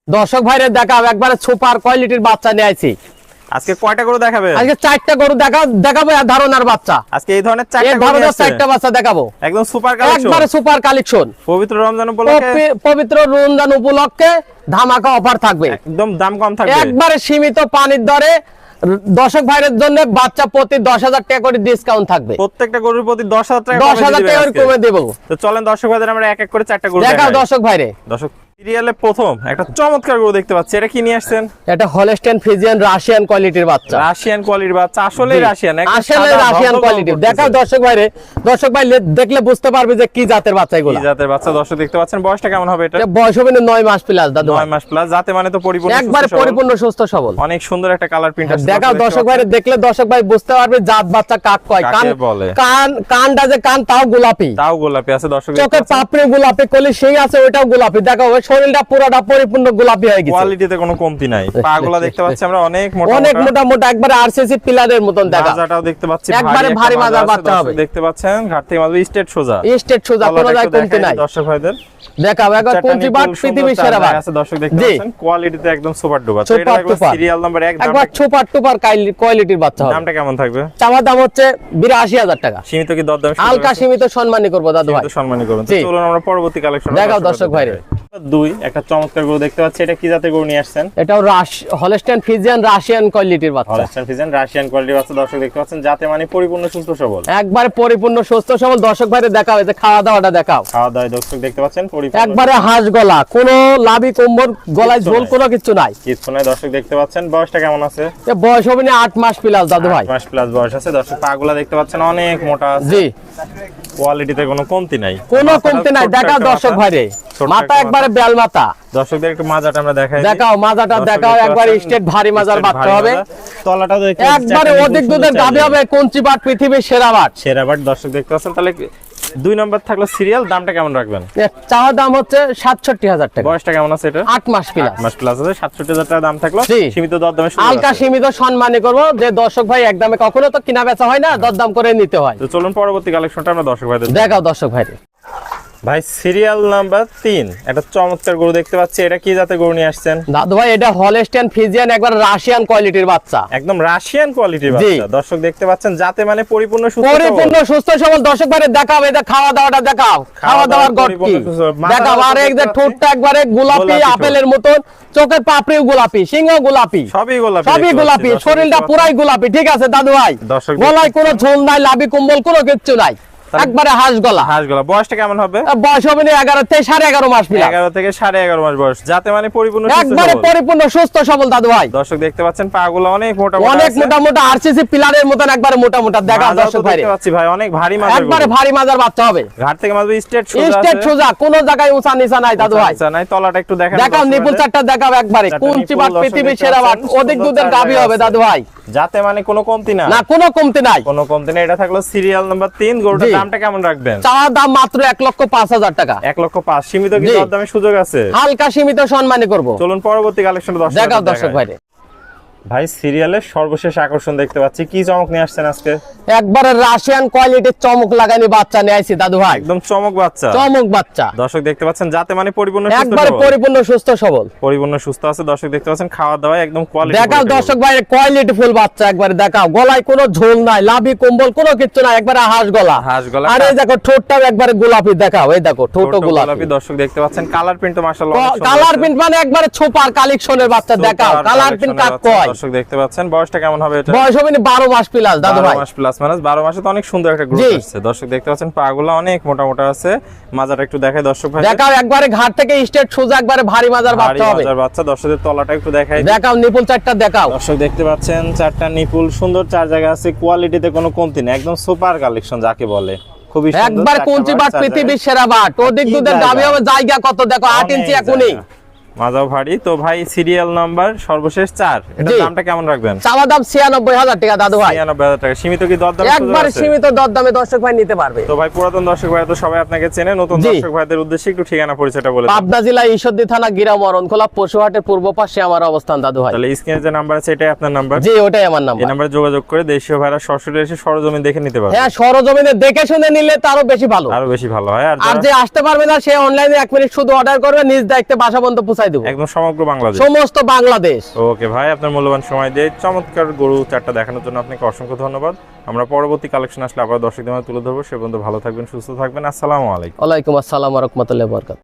দর্শক ভাইরে দেখাও একবারে সুপার কোয়ালিটির বাচ্চা নিয়ে আইছি। আজকে কয়টা গরু দেখাবে? আজকে 4টা গরু দেখাবো আর ধারণার বাচ্চা। আজকে এই ধরনের 4টা গরু আছে, 4টা বাচ্চা দেখাবো, একদম সুপার কালেকশন, একবারে সুপার কালেকশন। পবিত্র রমজান উপলক্ষে, পবিত্র রমজান উপলক্ষে ধামাকা অফার থাকবে, একদম দাম কম থাকবে, একবারে সীমিত পানির দরে। দর্শক ভাইদের জন্য বাচ্চা প্রতি 10,000 টাকা করে ডিসকাউন্ট থাকবে, প্রত্যেকটা গরুর প্রতি 10,000 টাকা 10,000 টাকা কমে দেব। তো চলেন দর্শক ভাইদের আমরা এক এক করে 4টা গরু দেখাও দেখাই। দর্শক ভাইরে। দর্শক সিরিয়ালে প্রথম একটা চমৎকার গরু দেখতে পাচ্ছি, এটা কি নিয়ে আসছেন? এটা হলস্টাইন ফ্রিজিয়ান রাশিয়ান কোয়ালিটির বাচ্চা, রাশিয়ান কোয়ালিটির বাচ্চা, আসলে রাশিয়ান, আসলে রাশিয়ান কোয়ালিটি। দেখাও দর্শক ভাইরে, দর্শক ভাই দেখলে বুঝতে পারবে যে কি জাতের বাচ্চা এগুলো, কি জাতের বাচ্চা। দর্শক দেখতে পাচ্ছেন, বয়সটা কেমন হবে এটা? এটা বয়স হবে 9 মাস প্লাস দাদু, 9 মাস প্লাস, জাতে মানে তো পরিপূর্ণ, একবারে পরিপূর্ণ সুস্থ সবল, অনেক সুন্দর একটা কালার প্রিন্ট আছে। দেখাও দর্শক ভাইরে, দেখলে দর্শক ভাই বুঝতে পারবে জাত বাচ্চা কাক কয়। কানটা যে কান তাও গোলাপি, তাও গোলাপি আছে দর্শক, চোখের পাপড়ি গোলাপি, কলি সেই আছে ওইটাও গোলাপি। দেখাও ওই শরীরটা পুরোটা পরিপূর্ণ গোলাপি হয়ে গেছে, কোয়ালিটিতে কোনো কমতি নাই। পাগুলা দেখতে পাচ্ছি আমরা অনেক মোটা, অনেক মোটা মোটা, একবারে আরসিসি পিলারের মতন। দেখা মাজাটাও দেখতে পাচ্ছি, একবারে ভারী মাজার বাচ্চা হবে। দেখতে পাচ্ছেন ঘাট থেকে মাঝে স্ট্রেট সোজা, স্ট্রেট সোজা, কোনো জায়গায় কমতি নাই। দর্শক ভাইদের দেখাও একবার কোনটি বাট পৃথিবীর সেরা বাট আছে। দর্শক দেখতে পাচ্ছেন কোয়ালিটিতে একদম সুপার ডুবা। তো এটা একবার সিরিয়াল নাম্বার 1, একবার সুপার টুপার কোয়ালিটির বাচ্চা হবে। দামটা কেমন থাকবে? চাওয়া দাম হচ্ছে 82,000 টাকা। সীমিত কি দরদাম? হালকা সীমিত সম্মানী করব দাদু ভাই, সম্মানী করুন। তো চলুন আমরা পরবর্তী কালেকশন দেখাও দর্শক ভাইরে। 2 একটা চমৎকার গরু দেখতে পাচ্ছি, এটা কি জাতের গরু নিয়ে আসছেন? এটাও হলস্টাইন ফ্রিজিয়ান রাশিয়ান কোয়ালিটির বাচ্চা, হলস্টাইন ফ্রিজিয়ান রাশিয়ান কোয়ালিটির বাচ্চা। দর্শক দেখতে পাচ্ছেন জাতে মানে পরিপূর্ণ সুস্থ সবল, একবারে পরিপূর্ণ সুস্থ সবল। দর্শক ভাইরে দেখাও, এই যে খাওয়া দাওয়াটা দেখাও, খাওয়া দাওয়া দর্শক দেখতে পাচ্ছেন পরিপূর্ণ, একবারে হাঁস গলা, কোনো লাভি কম্বর গলায় ঝোল কোনো কিছু নাই, কিছু নাই। দর্শক দেখতে পাচ্ছেন বয়সটা কেমন আছে? এ বয়স হবে না 8 মাস প্লাস দাদু ভাই, 8 মাস প্লাস বয়স আছে। দর্শক পাগুলা দেখতে পাচ্ছেন অনেক মোটা আছে, জি কোয়ালিটিতে কোনো কমতি নাই, কোনো কমতি নাই। দেখাও দর্শক ভাইরে, মাথা একবারে বেল মাথা। দর্শকদের একটু মাজাটা আমরা দেখাই, দেখাও মাজাটা দেখাও, একবারে স্টেট ভারী মাজার বাচ্চা হবে, তলাটাও দেখতে একবারে অধিক দুধের গাভী হবে, কোনচি বাট পৃথিবীর সেরা বাট, সেরা বাট। দর্শক দেখতে পাচ্ছেন। তাহলে 2 নম্বর থাকলো সিরিয়াল, দামটা কেমন রাখবেন? চাওয়া দাম হচ্ছে 67,000 টাকা। বয়সটা কেমন আছে এটা? 8 মাস প্লাস, 8 মাস প্লাস আছে, 67,000 টাকা দাম থাকলো, সীমিত দরদামে হালকা সীমিত সম্মানী করব। যে দর্শক ভাই একদমে কখনো তো কিনা বেচা হয় না, দরদাম করে নিতে হয়। তো চলুন পরবর্তী কালেকশনটা আমরা দর্শক ভাইদের দেখাও দর্শক ভাই। ভাই সিরিয়াল নাম্বার 3 একটা চমৎকার গরু দেখতে পাচ্ছি, এটা কি জাতের গরু নিয়ে আসছেন? দাদু ভাই এটা হলস্টাইন ফ্রিজিয়ান, একবার রাশিয়ান কোয়ালিটির বাচ্চা, একদম রাশিয়ান কোয়ালিটির বাচ্চা। দর্শক দেখতে পাচ্ছেন জাতে মানে পরিপূর্ণ সুস্থ সবল। দর্শক ভাই দেখাও, এটা খাওয়া দাওয়াটা দেখাও, খাওয়া দাওয়ার গট কি দেখাও। আর এই যে ঠোঁটটা একবারে গোলাপি আপেলের মতন, চোখের পাপড়িও গোলাপি, সিংহ গোলাপি, সবই গোলাপি, সবই গোলাপি, শরীরটা পুরাই গোলাপি। ঠিক আছে দাদু ভাই, গলায় কোনো ঝোল নাই, লাভি কম্বল কোনো কিচ্ছু নাই, একবারে হাঁস গলা। হাঁস গলা। বয়সটা কেমন হবে? বয়স হবে 11 থেকে 11.5 মাস, 11 থেকে 11.5 মাস বয়স, যাতে মানে পরিপূর্ণ সুস্থ একবারে সবল, পরিপূর্ণ সুস্থ সবল দাদু ভাই। দর্শক দেখতে পাচ্ছেন পাগুলো অনেক মোটা মোটা, অনেক মোটা মোটা আরসিসি পিলারের মতন, একবারে মোটা মোটা। দেখা দর্শক ভাই দেখতে পাচ্ছি ভাই অনেক ভারী মাজার, একবারে ভারী মাজার বাচ্চা হবে, ঘাট থেকে মাঝে স্ট্রেট সোজা, স্ট্রেট সোজা, কোনো জায়গায় উঁচা নিচা নাই দাদু ভাই। আচ্ছা নাই, তলাটা একটু দেখেন, দেখাও নিপুল চারটা দেখাও, একবারে কোনচি বাট পৃথিবীর সেরা বাট, অধিক দুধের গাভী হবে দাদু ভাই, যাতে মানে কোনো কমতি না, না কোনো কমতি নাই, কোনো কমতি না। এটা থাকলো সিরিয়াল নাম্বার 3। গরুটার দামটা কেমন রাখবেন? চাওয়া দাম মাত্র 1,05,000 টাকা। 1,05,000, সীমিত কি দরদামের সুযোগ আছে? হালকা সীমিত সম্মানী করব। চলুন পরবর্তী কালেকশন দেখাও দর্শক ভাই। ভাই সিরিয়ালের সর্বশেষ আকর্ষণ দেখতে পাচ্ছি, কি চমক নিয়ে আসছেন আজকে? একবারে রাশিয়ান কোয়ালিটির চমক লাগানি বাচ্চা নিয়ে আইছি দাদু ভাই, একদম চমক বাচ্চা, চমক বাচ্চা। দর্শক দেখতে পাচ্ছেন যাতে মানে পরিপূর্ণ সুস্থ, একবারে পরিপূর্ণ সুস্থ সবল, পরিপূর্ণ সুস্থ আছে। দর্শক দেখতে পাচ্ছেন খাওয়া দাওয়া একদম কোয়ালিটি। দেখাও দর্শক ভাই কোয়ালিটি ফুল বাচ্চা, একবারে দেখাও, গলায় কোনো ঝোল নাই, লাভি কম্বল কোনো কিছু নাই, একবারে হাঁস গলা, হাঁস গলা। আর এই দেখো ঠোঁটটাও একবারে গোলাপি, দেখাও এই দেখো ঠোঁটও গোলাপি। দর্শক দেখতে পাচ্ছেন কালার প্রিন্ট তো মাশাআল্লাহ অনেক সুন্দর, কালার প্রিন্ট মানে একবারে সুপার কালেকশনের বাচ্চা। দেখাও কালার প্রিন্ট কাক কয়। দর্শক দেখতে পাচ্ছেন বয়সটা কেমন হবে এটা? বয়স হবে 12 মাস প্লাস দাদু ভাই, 12 মাস প্লাস, মানে 12 মাসে তো অনেক সুন্দর একটা গ্রোথ আসছে। দর্শক দেখতে পাচ্ছেন পাগুলো অনেক মোটা মোটা আছে, মাজাটা একটু দেখাই দর্শক ভাই। দেখাও একবারে ঘাট থেকে স্ট্রেট সোজা, একবারে ভারী মাজার বাচ্চা হবে, মাজার বাচ্চা। দর্শকদের তলাটা একটু দেখাই, দেখাও নিপুল চারটা দেখাও। দর্শক দেখতে পাচ্ছেন চারটা নিপুল, সুন্দর চার জায়গা আছে, কোয়ালিটিতে কোনো কমতি নেই, একদম সুপার কালেকশন যাকে বলে, খুবই সুন্দর। একবার কোনচি বাট পৃথিবীর সেরা বাট, অধিক দুধের গাভী হবে, জায়গা কত দেখো 8 ইঞ্চি এখনই, মাজাও ভারী। তো ভাই সিরিয়াল নাম্বার সর্বশেষ 4, এটার দামটা কেমন রাখবেন? চাওয়া দাম 96,000 টাকা দাদু ভাই, 96,000 টাকা, সীমিত কি দরদাম? একবার সীমিত দরদামে দর্শক ভাই নিতে পারবে। তো ভাই পুরাতন দর্শক ভাই তো সবাই আপনাকে চেনে, নতুন দর্শক ভাইদের উদ্দেশ্যে একটু ঠিকানা পরিচয়টা বলে দেন। পাবনা জেলা ঈশ্বরদী থানা গিরা মরণখোলা পশুহাটের পূর্ব পাশে আমার অবস্থান দাদু ভাই। তাহলে স্ক্রিনে যে নাম্বার আছে এটাই আপনার নাম্বার? জি ওটাই আমার নাম্বার। এই নম্বরে যোগাযোগ করে দেশীয় ভাইরা সরাসরি এসে সরজমিন দেখে নিতে পারবে। হ্যাঁ সরজমিনে দেখে শুনে নিলে তারও বেশি ভালো, আরো বেশি ভালো হয়। আর যে আসতে পারবে না সে অনলাইনে 1 মিনিট শুধু অর্ডার করবে, নিজ দায়িত্বে বাসা পর্যন্ত পৌঁছে পৌঁছায় দেবো একদম সমগ্র বাংলাদেশ। সমস্ত বাংলাদেশ। ওকে ভাই, আপনার মূল্যবান সময় দিয়ে চমৎকার গরু চারটা দেখানোর জন্য আপনাকে অসংখ্য ধন্যবাদ। আমরা পরবর্তী কালেকশন আসলে আবার দর্শকদের মাঝে তুলে ধরবো। সে পর্যন্ত ভালো থাকবেন, সুস্থ থাকবেন। আসসালামু আলাইকুম। ওয়ালাইকুম আসসালাম ওয়া রাহমাতুল্লাহি ওয়া বারাকাতুহু।